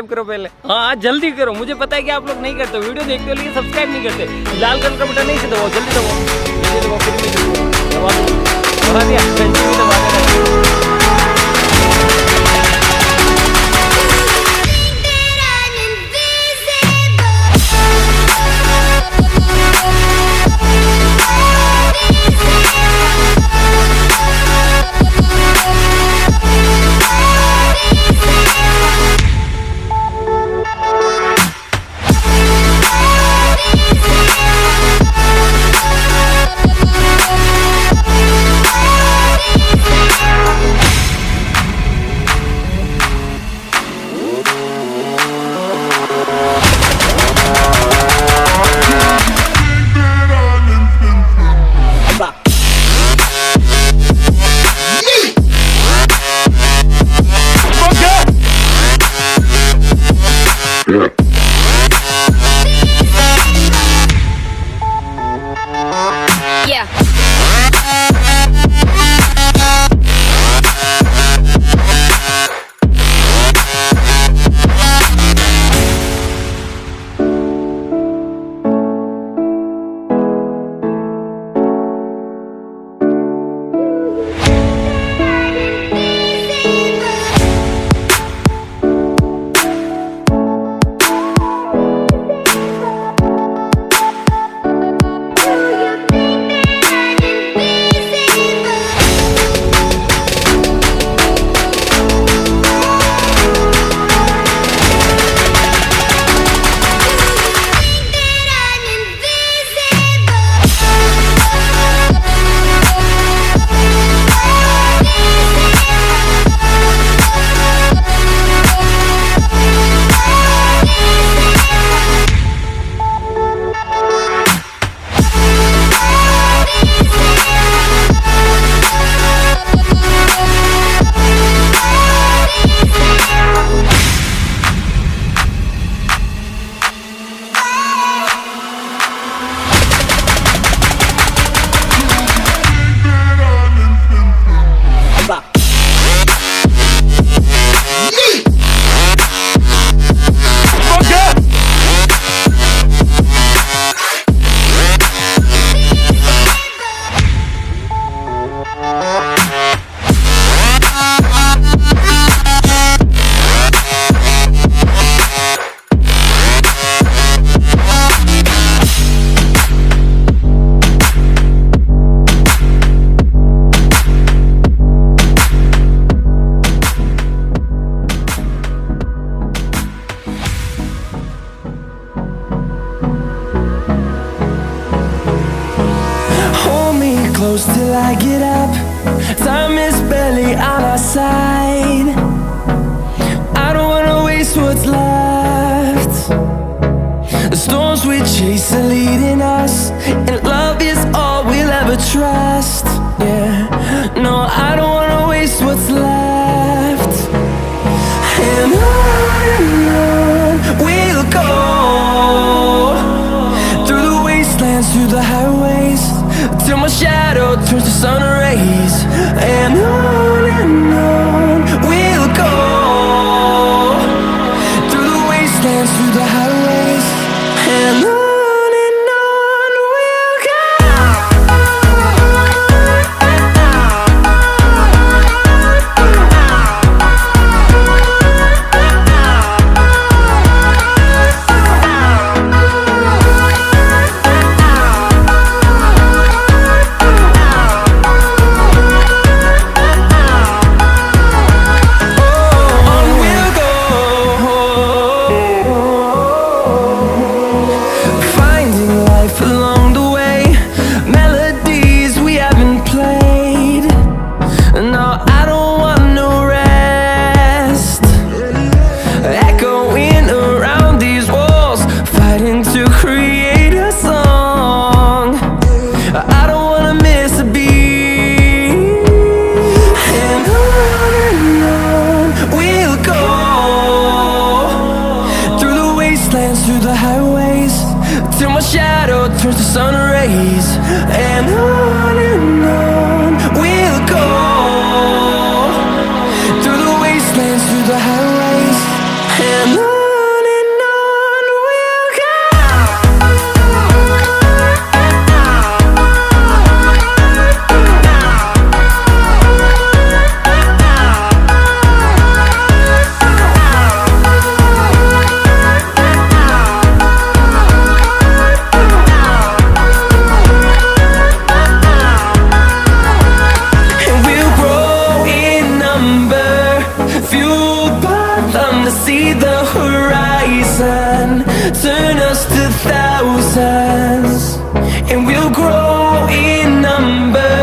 Subscribe करो पहले। हाँ जल्दी करो, मुझे पता है कि आप लोग नहीं करते, वीडियो देखते हो लेकिन सब्सक्राइब नहीं करते। लाल कलर का बटन नहीं से दबाओ, जल्दी दबाओ, जल्दी दबाओ, फिर भी दबा दो, दबा दिया, घंटी भी दबा देना। Close till I get up. Time is barely on our side. I don't wanna waste what's left. The storms we chase are leading us, and love is all we'll ever trust. Yeah, no, I don't wanna waste what's left. And on we'll go, through the wastelands, through the highways, till my shadow turns to sun rays. And on we'll go, through the wastelands, through the highways, and on we'll go. Shadow turns to sun rays, and on we'll go, through the wastelands, through the highways, and on. turn us to thousands, and we'll grow in number.